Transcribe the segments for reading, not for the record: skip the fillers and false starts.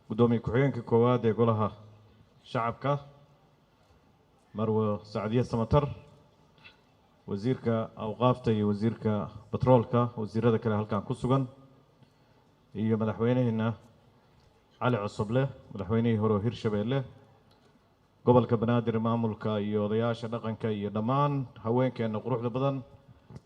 gudoomiye ku-xigeenka koowaad ee golaha shacabka marwo Sacdiye Samatar, wasiirka awqaafta iyo wasiirka batroolka, wasiirada kale halkan ku sugan, iyo madaxweynaheena Cali Cusuble, madaxweynihii hore Hirshabeelle, gobolka Banaadir, maamulka iyo odayaasha dhaqanka iyo dhammaan haweenkeena quruxda badan,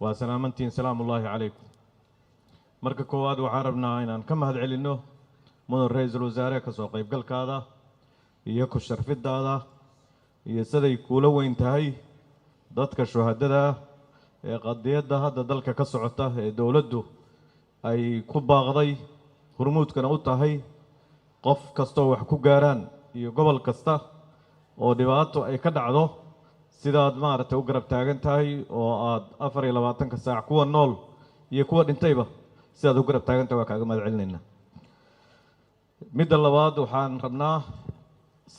waa salaamantiin, salaamullaahi calaykum. marka koowaad waxaan rabnaa inaan ka mahad celinno mudan ra'iisul wasaare ka soo qaybgalkaada iyo ku sharfidaada iyo siday kula weyn tahay dadka shuhadada ee qadiyada hadda dalka ka socota ee dawladdu ay ku baaqday hormuudkana u tahay qof kasta wax ku gaaraan iyo gobol kasta oo dhibaato ay ka dhacdo sidaad maaragtay u garab taagan tahay oo aad 24 saac kuwa nool iyo kuwa dhintayba sidaad u garab taagan tahay waa kaaga mahad celinaynaa. midda labaad waxaan rabnaa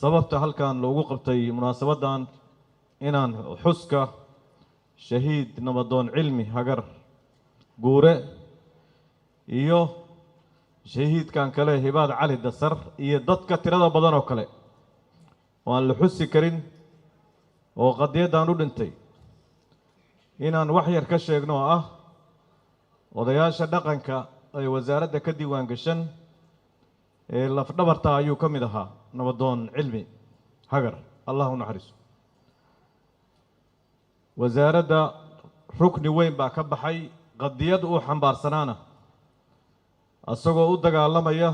sababta halkan loogu qabtay munaasabadan inaan xuska shahiid nabadoon cilmi hagar guure iyo shahiidkan kale hibaad cali dasar iyo dadka tirada badan oo kale waan la xusi karin oo qadiyadan u dhintay inaan wax yar ka sheegno oo ah odayaasha dhaqanka ee wasaaradda ka diiwaan gashan ee lafdhabarta ayuu ka mid ahaa nabadoon cilmi hagar, allah u naxariiso. wasaaradda rukni weyn baa ka baxay qadiyad uu xambaarsanaana asagoo u dagaalamaya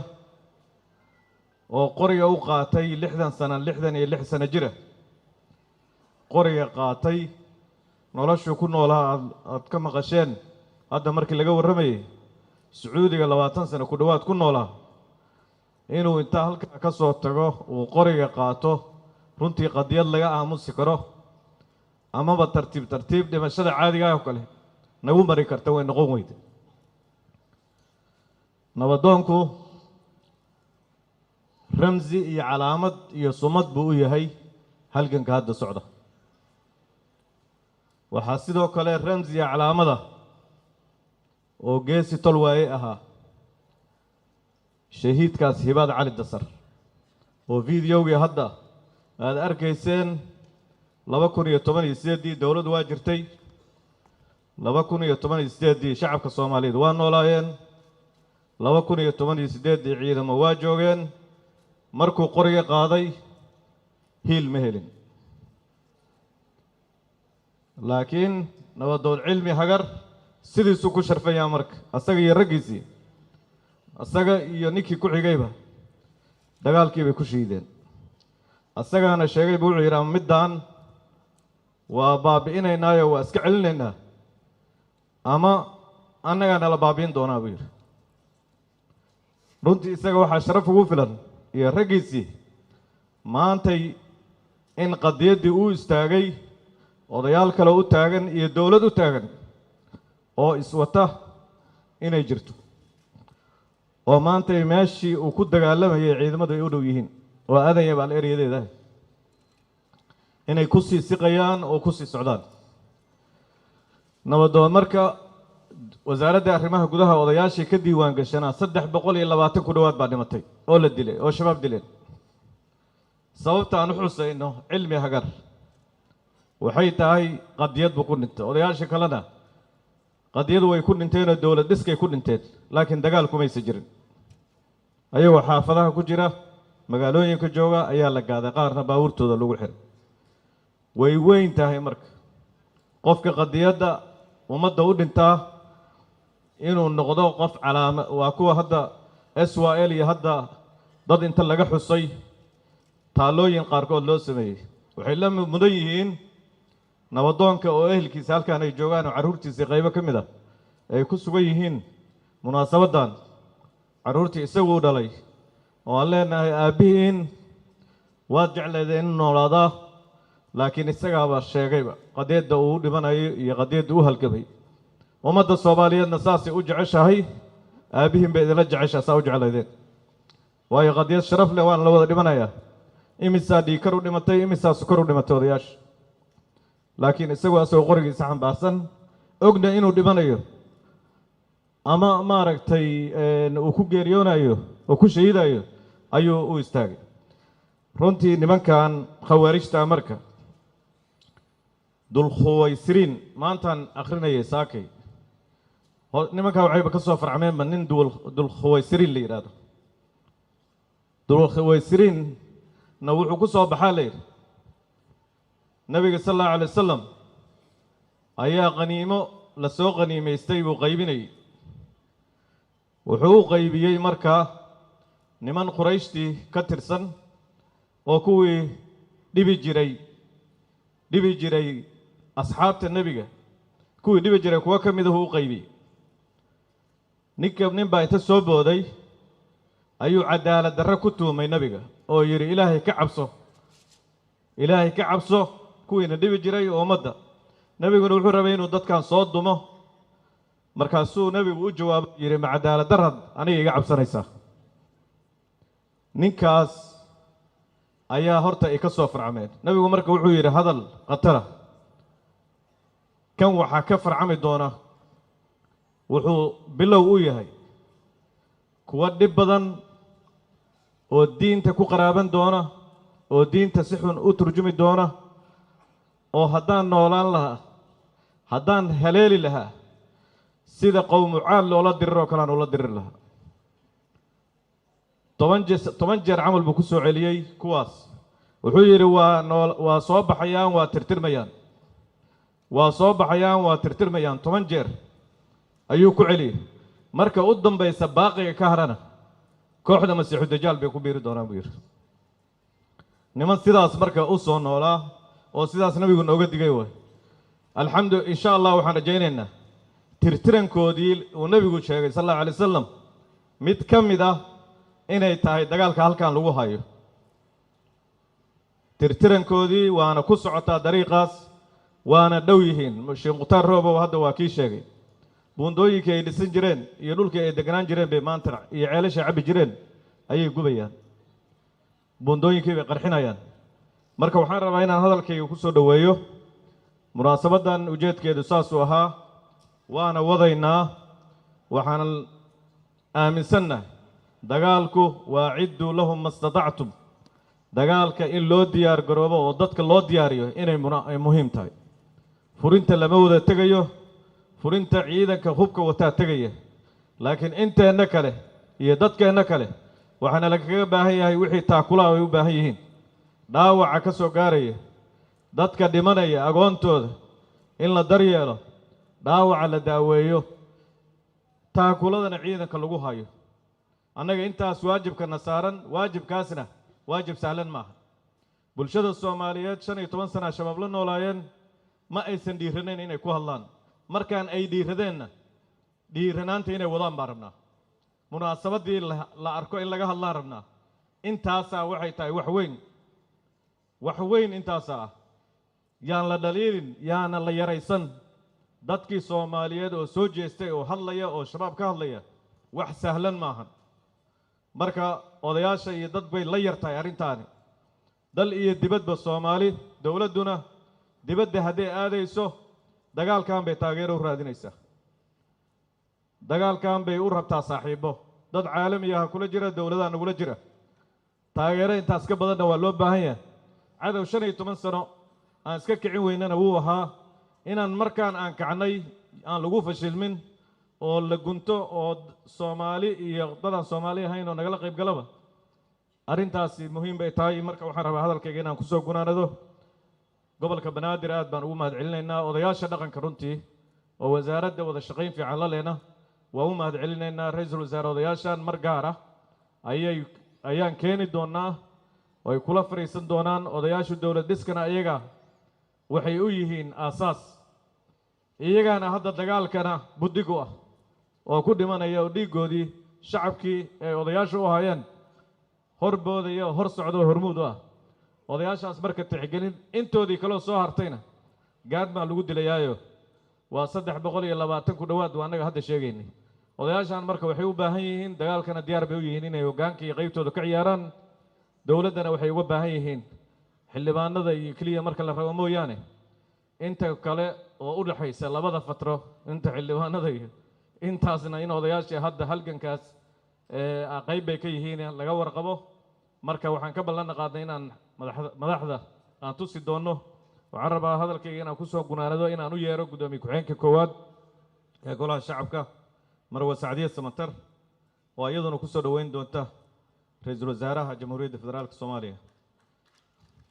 oo qoriga u qaatay 66 sano jira qoriga qaatay noloshu ku noolaa aad ka maqasheen hadda markii laga warramayay Sacuudiga 20 sano ku dhawaad ku noolaa inuu inta halka ka soo tago uu qoriga qaato runtii qadiyad laga aamusi karo amaba tartiib dhimashada caadiga ah oo kale nagu mari karta way noqon weyde. nabadoonku ramzi iyo calaamad iyo sumad buu u yahay halganka hadda socda. waxaa sidoo kale ramzi iyo calaamada oo geesi tol waaye ahaa shahiidkaas hibaad cali dasar oo fiidiyowgii hadda aad arkayseen 2018 dawladdu waa jirtay 2018 shacabka Soomaaliyeed waa noolaayeen 2018 ciidamo waa joogeen markuu qoriga qaaday hiil ma helin laakiin nabadoon cilmi hagar sidiisuu ku sharfayaa marka asaga iyo raggiisii asaga iyo ninkii ku xigayba dagaalkii bay ku shiideen asagana sheegay buu yiri midaan waa baabi'inaynaayo waa iska celinaynaa ama annagana la baabi'in doonaa buu yiri. runtii isaga waxaa sharaf ugu filan iyo raggiisii maantay in qadiyaddii uu istaagay odayaal kale u taagan iyo dawlad u taagan oo iswata inay jirto oo maantay meeshii uu ku dagaalamayay ciidamadu ay u dhow yihiin oo aadaya baal ereyadeeda inay ku sii siqayaan oo ku sii socdaan. nabadoon marka wasaaradda arrimaha gudaha odayaashii ka diiwaan gashanaa 320 ku dhawaad baa dhimatay oo la dilay oo shabaab dileen. sababta aan u xusayno cilmi hagar waxay tahay qadiyad buu ku dhintay odayaasha kalena qadiyadu way ku dhinteen oo dawlad dhiskay ku dhinteen laakiin dagaal kumaysa jirin ayagoo xaafadaha ku jira magaalooyinka jooga ayaa la gaaday qaarna baabuurtooda lagu xiray. way weyn tahay marka qofka qadiyadda ummadda u dhintaa inuu noqdo qof calaama waa kuwa hadda SYL iyo hadda dad inta laga xusay taalooyin qaarkood loo sameeyay waxay la mudan yihiin nabadoonka oo ehelkiisa halkaan ay joogaan oo caruurtiisa qaybo ka mid ah ay ku sugan yihiin munaasabadan caruurtii isagu u dhalay oo aan leenahay aabihiin waad jecleedeen in noolaada laakiin isagaaba sheegayba qadiyadda uu dhimanayo iyo qadiyadda uu halgamay. ummadda Soomaaliyeedna saasay u jeceshahay aabihiin bay idinla jeceshaa saa u jecleedeen waayo qadiyad sharaf leh waan la wada dhimanayaa imisaa dhiikar u dhimatay imisaa sukar u dhimatay odayaasha laakiin isagoo asoo qorigiisa xambaarsan ogna inuu dhimanayo ama maaragtay uu ku geeriyoonayo oo ku shahiidayo ayuu u istaagay runtii nimankan khawaarijta marka dul khuwaysiriin maantaan akhrinayay saakay nimanka waxayba ka soo farcmeenba nin dul khuwaysiriin la yidhaahdo dul khuwaysiriin na wuxuu ku soo baxaa la yidhi nabiga sal allahu alay wasalam ayaa qaniimo la soo qaniimaystay buu qaybinayay wuxuu u qaybiyey markaa niman qurayshtii ka tirsan oo kuwii dhibi jiray asxaabta nebiga kuwii dhibi jiray kuwa ka midahu u qaybiyey nin baa inta soo booday ayuu cadaalad darro ku tuumay nebiga oo yidhi ilaahay ka cabso kuwiina dhibi jiray oo ummadda nebiguna wuxuu rabay inuu dadkan soo dumo markaasuu nebigu u jawaabay yidhi ma cadaalad darrad aniga iga cabsanaysaa ninkaas ayaa horta ay ka soo farcameen nebigu marka wuxuu yidhi hadal khatara kan waxaa ka farcami doona wuxuu bilow u yahay kuwa dhib badan oo diinta ku qaraaban doona oo diinta si xun u turjumi doona oo haddaan noolaan lahaa haddaan haleeli lahaa sida qowmu caad loola diriroo kale aan ula dirir lahaa 10 jeer camal buu ku soo celiyey kuwaas wuxuu yidhi waa soo baxayaan waa tirtirmayaan 10 jeer ayuu ku celiyey marka u dambaysa baaqiga ka harana kooxda masiixu dajaal bay ku biiri doonaan buu yidhi niman sidaas marka u soo noolaa oo sidaas nabigu nooga digay waay insha allah waxaan rajaynaynaa tirtirankoodii uu nabigu sheegay sal allahu alay wasalam mid ka mid ah inay tahay dagaalka halkan lagu hayo tirtirankoodii waana ku socotaa dariiqaas waana dhow yihiin sheekh mukhtaar roobow hadda waa kii sheegay buundooyinkii ay dhisan jireen iyo dhulkii ay deganaan jireen bay maanta iyo ceelashay cabbi jireen ayay gubayaan buundooyinkii bay qarxinayaan marka waxaan rabaa inaan hadalkayga ku soo dhoweeyo munaasabadan ujeedkeedu saasuu ahaa waana wadaynaa waxaan aaminsannahay dagaalku waacidduu lahum ma statactum dagaalka in loo diyaar garoobo oo dadka loo diyaariyo inay muhiim tahay furinta lama wada tegayo furinta ciidanka hubka wataa tegaya laakiin inteenna kale iyo dadkeenna kale waxaana lagaga baahan yahay wixii taakulaha ay u baahan yihiin dhaawaca ka soo gaaraya dadka dhimanaya agoontooda in la daryeelo dhaawaca la daaweeyo taakuladana ciidanka lagu hayo annaga intaas waajibkana saaran waajibkaasna waajib sahlan maaha bulshada Soomaaliyeed 15 sano shabaab la noolaayeen ma aysan dhiiranayn inay ku hadlaan markaan ay dhiiradeenna dhiiranaanta inay wadaan baan rabnaa munaasabadii la arko in laga hadlaan rabnaa intaasaa waxay tahay wax weyn intaasaa yaan la dhaliilin yaana la yaraysan dadkii Soomaaliyeed oo soo jeestay oo hadlaya oo shabaab ka hadlaya wax sahlan maahan marka odayaasha iyo dad bay la yartahay arrintaani dal iyo dibadba Soomaali dawladuna dibadda haddii aadayso dagaalkan bay taageero u raadinaysaa dagaalkan bay u rabtaa saaxiibo dad caalami ah kula jira dawladaha nagula jira taageero intaas ka badanna waa loo baahan yahay cadow 15 sano aan iska kicin weynana wuu ahaa inaan markaan aan kacnay aan lagu fashilmin oo la gunto oo Soomaali iyo dadaan Soomaali ahayn oo nagala qayb galaba arrintaasi muhiim bay tahay marka waxaan rabaa hadalkayga inaan ku soo gunaanado gobolka Banaadir aad baan ugu mahadcelinaynaa odayaasha dhaqanka runtii oo wasaaradda wada shaqayn fiican la leena waa u mahadcelinaynaa ra'iisul wasaare odayaashan mar gaar ah ayaan keeni doonaa oo ay kula fariisan doonaan odayaasha dawlad dhiskana iyaga waxay u yihiin aasaas iyagana hadda dagaalkana budigu ah oo ku dhimanaya oo dhiigoodii shacabkii ay odayaasha u hayeen horboodaya hor socdo hormuud ah odayaashaas marka tixgelin intoodii kale soo hartayna gaad baa lagu dilayaayo waa 320 ku dhawaad waa anaga hadda sheegaynay odayaashan marka waxay u baahan yihiin dagaalkana diyaar bay u yihiin inay hoggaanka iyo qaybtooda ka ciyaaraan dawladdana waxay uga baahan yihiin xildhibaanada iyo kaliya marka la rabo mooyaane inta kale oo u dhaxaysa labada fatro inta xildhibaanada iyo intaasna in odayaasha hadda halgankaas qayb bay ka yihiin laga warqabo marka waxaan ka ballan qaadnay inaan madaxda aan tusi doono waxaan rabaa hadalkayga inaan ku soo gunaanado inaan u yeero gudoomiye ku-xigeenka koowaad ee golaha shacabka marwe sacdiye samatar oo iyaduna ku soo dhaweyn doonta ra'iisul wasaaraha jamhuuriyadda federaalka Soomaaliya